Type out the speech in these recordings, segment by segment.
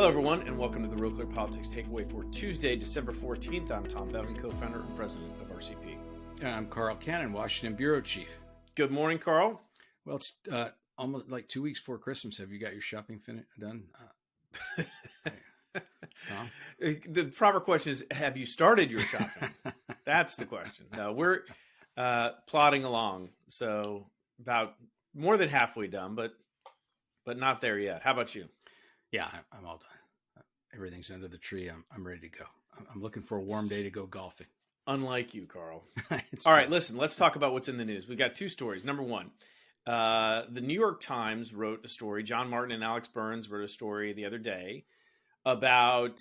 Hello, everyone, and welcome to the RealClear Politics Takeaway for Tuesday, December 14th. I'm Tom Bevan, co-founder and president of RCP. And I'm Carl Cannon, Washington Bureau Chief. Good morning, Carl. Well, it's almost like 2 weeks before Christmas. Have you got your shopping done? Tom? The proper question is, have you started your shopping? That's the question. No, we're plodding along. So about more than halfway done, but not there yet. How about you? Yeah, I'm all done. Everything's under the tree. I'm ready to go. I'm looking for a warm day to go golfing. Unlike you, Carl. All right, listen, let's talk about what's in the news. We got two stories. Number one, the New York Times wrote a story. John Martin and Alex Burns wrote a story the other day about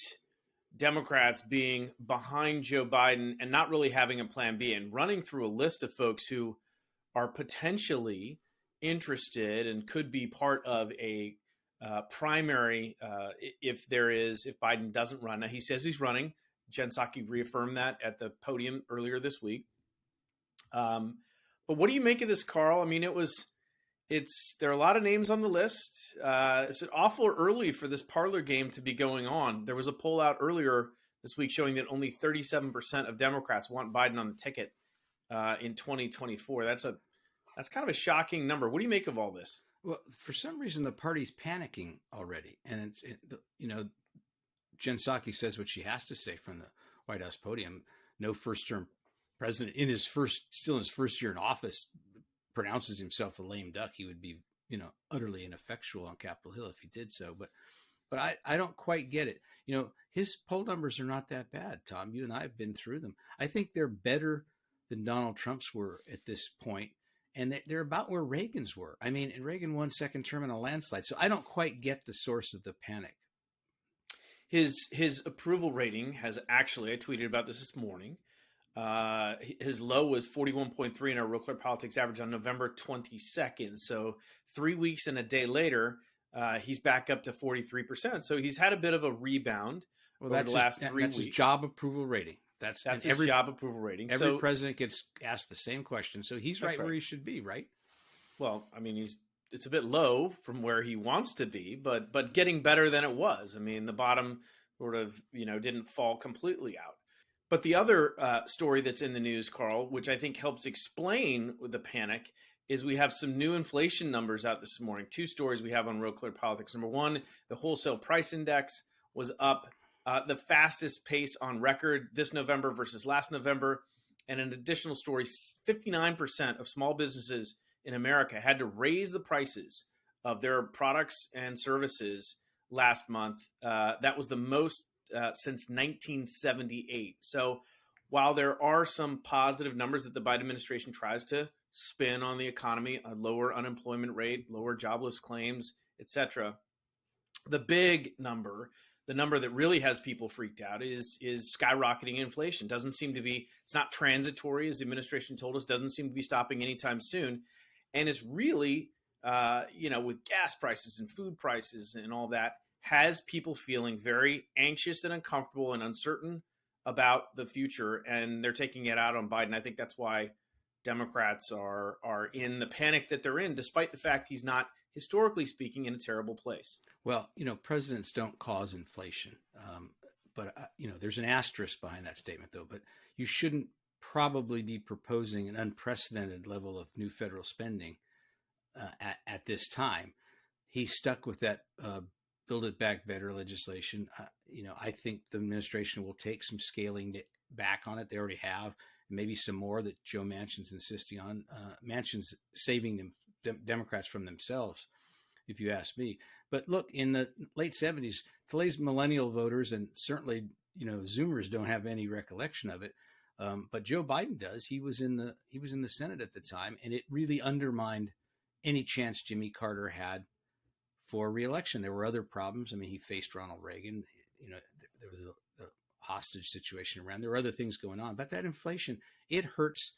Democrats being behind Joe Biden and not really having a plan B, and running through a list of folks who are potentially interested and could be part of a primary if Biden doesn't run. Now, he says he's running. Jen Psaki reaffirmed that at the podium earlier this week. But what do you make of this, Carl? I mean, there are a lot of names on the list. It's awful early for this parlor game to be going on. There was a poll out earlier this week showing that only 37% of Democrats want Biden on the ticket in 2024. That's kind of a shocking number. What do you make of all this? Well, for some reason, the party's panicking already. And Jen Psaki says what she has to say from the White House podium. No first-term president still in his first year in office pronounces himself a lame duck. He would be, utterly ineffectual on Capitol Hill if he did so. But I don't quite get it. His poll numbers are not that bad, Tom. You and I have been through them. I think they're better than Donald Trump's were at this point. And they're about where Reagan's were. I mean, and Reagan won second term in a landslide. So I don't quite get the source of the panic. His approval rating has actually, I tweeted about this morning. His low was 41.3 in our RealClear Politics average on November 22nd. So 3 weeks and a day later, he's back up to 43%. So he's had a bit of a rebound over the last 3 weeks. That's his job approval rating. That's his job approval rating. Every president gets asked the same question. So he's right where he should be, right? Well, I mean, it's a bit low from where he wants to be, but getting better than it was. I mean, the bottom sort of, didn't fall completely out. But the other story that's in the news, Carl, which I think helps explain the panic, is we have some new inflation numbers out this morning. Two stories we have on RealClear Politics. Number one, the wholesale price index was up the fastest pace on record this November versus last November. And an additional story, 59% of small businesses in America had to raise the prices of their products and services last month. That was the most since 1978. So while there are some positive numbers that the Biden administration tries to spin on the economy, a lower unemployment rate, lower jobless claims, etc., the big number, the number that really has people freaked out is skyrocketing inflation. It's not transitory, as the administration told us, doesn't seem to be stopping anytime soon. And it's really, with gas prices and food prices and all that, has people feeling very anxious and uncomfortable and uncertain about the future. And they're taking it out on Biden. I think that's why Democrats are in the panic that they're in, despite the fact he's not, historically speaking, in a terrible place. Well, presidents don't cause inflation. But there's an asterisk behind that statement, though. But you shouldn't probably be proposing an unprecedented level of new federal spending at this time. He's stuck with that Build It Back Better legislation. I think the administration will take some scaling back on it. They already have, maybe some more that Joe Manchin's insisting on. Manchin's saving them Democrats from themselves, if you ask me. But look, in the late 70s, today's millennial voters, and certainly, Zoomers don't have any recollection of it. But Joe Biden does. He was in the Senate at the time, and it really undermined any chance Jimmy Carter had for re-election. There were other problems. I mean, he faced Ronald Reagan. There was a hostage situation around. There were other things going on. But that inflation, it hurts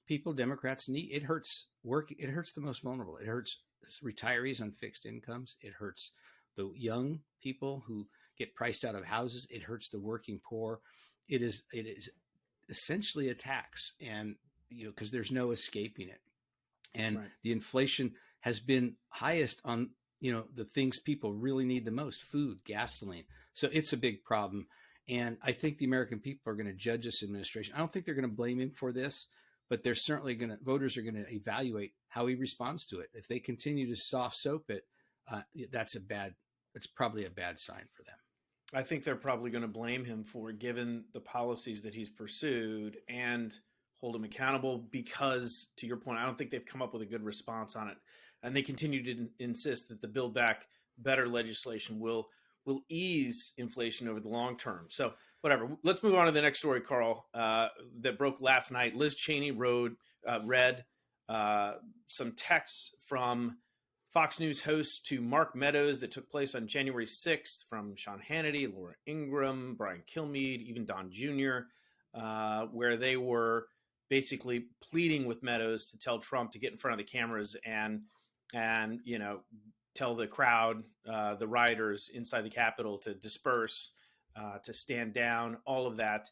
people Democrats need. It hurts work. It hurts the most vulnerable. It hurts retirees on fixed incomes. It hurts the young people who get priced out of houses. It hurts the working poor. It is essentially a tax, and because there's no escaping it. And The inflation has been highest on the things people really need the most: food, gasoline. So it's a big problem. And I think the American people are going to judge this administration. I don't think they're going to blame him for this, but they're certainly voters are going to evaluate how he responds to it. If they continue to soft soap it, it's probably a bad sign for them. I think they're probably going to blame him for, given the policies that he's pursued, and hold him accountable because, to your point, I don't think they've come up with a good response on it. And they continue to insist that the Build Back Better legislation will ease inflation over the long term. So whatever. Let's move on to the next story, Carl, that broke last night. Liz Cheney read some texts from Fox News host to Mark Meadows that took place on January 6th from Sean Hannity, Laura Ingraham, Brian Kilmeade, even Don Jr., where they were basically pleading with Meadows to tell Trump to get in front of the cameras and tell the crowd, the rioters inside the Capitol, to disperse, to stand down, all of that.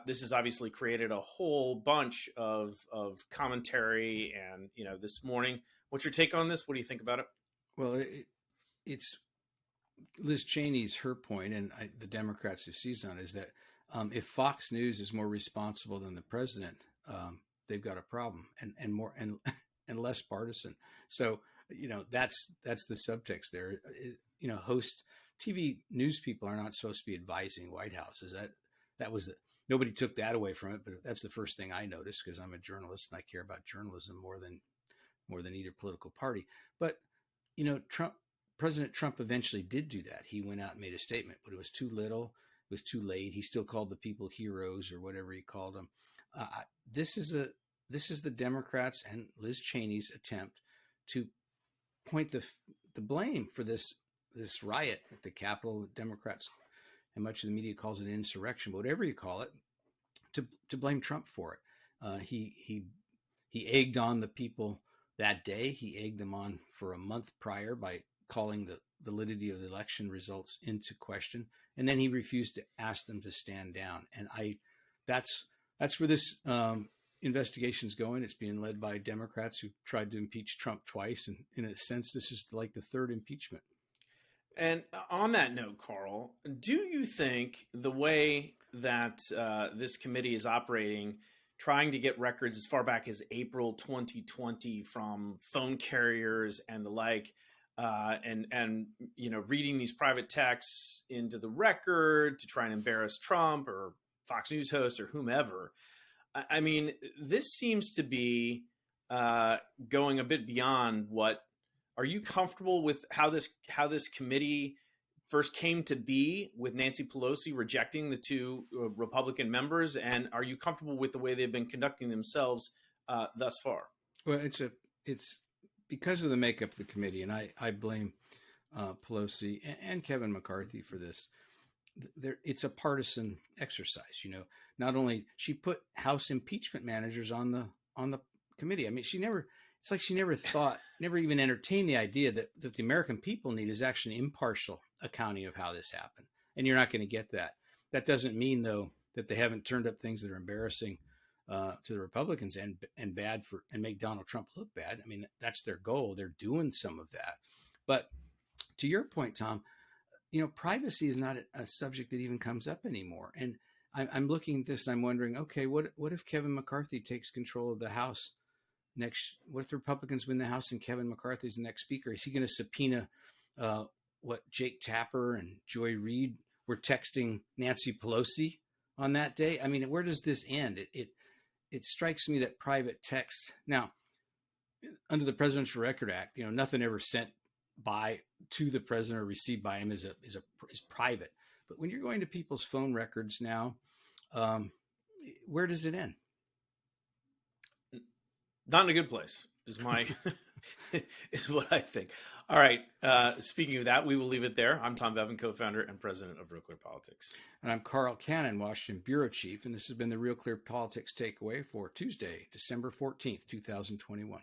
This has obviously created a whole bunch of commentary. And, this morning, what's your take on this? What do you think about it? Well, it's Liz Cheney's, her point, and the Democrats who seized on it, is that if Fox News is more responsible than the president, they've got a problem, and more and less partisan. So, that's the subtext there. Host TV news people are not supposed to be advising White Houses. Nobody took that away from it, but that's the first thing I noticed, because I'm a journalist and I care about journalism more than either political party. But President Trump eventually did do that. He went out and made a statement, but it was too little. It was too late. He still called the people heroes, or whatever he called them. This is the Democrats and Liz Cheney's attempt to point the blame for this riot at the Capitol. Democrats and much of the media calls it an insurrection, but whatever you call it, to blame Trump for it. He egged on the people that day. He egged them on for a month prior by calling the validity of the election results into question, and then he refused to ask them to stand down. And that's where this investigation's going. It's being led by Democrats who tried to impeach Trump twice, and in a sense, this is like the third impeachment. And on that note, Carl, do you think the way that this committee is operating, trying to get records as far back as April 2020 from phone carriers and the like, and reading these private texts into the record to try and embarrass Trump or Fox News hosts or whomever, I mean, this seems to be going a bit beyond what. Are you comfortable with how this committee first came to be, with Nancy Pelosi rejecting the two Republican members? And are you comfortable with the way they've been conducting themselves thus far? Well, it's because of the makeup of the committee, and I blame Pelosi and Kevin McCarthy for this. It's a partisan exercise. Not only she put House impeachment managers on the committee. I mean, it's like she never thought, never even entertained the idea that the American people need is actually an impartial accounting of how this happened. And you're not going to get that. That doesn't mean, though, that they haven't turned up things that are embarrassing to the Republicans and bad and make Donald Trump look bad. I mean, that's their goal. They're doing some of that. But to your point, Tom, privacy is not a subject that even comes up anymore. And I'm looking at this and I'm wondering, okay, what if Kevin McCarthy takes control of the House next? What if the Republicans win the House and Kevin McCarthy is the next speaker? Is he going to subpoena what Jake Tapper and Joy Reid were texting Nancy Pelosi on that day? I mean, where does this end? It strikes me that private text, now, under the Presidential Record Act, nothing ever sent by to the president or received by him is private. But when you're going to people's phone records now, where does it end? Not in a good place is is what I think. All right. Speaking of that, we will leave it there. I'm Tom Bevan, co-founder and president of RealClear Politics. And I'm Carl Cannon, Washington bureau chief. And this has been the RealClear Politics Takeaway for Tuesday, December 14th, 2021.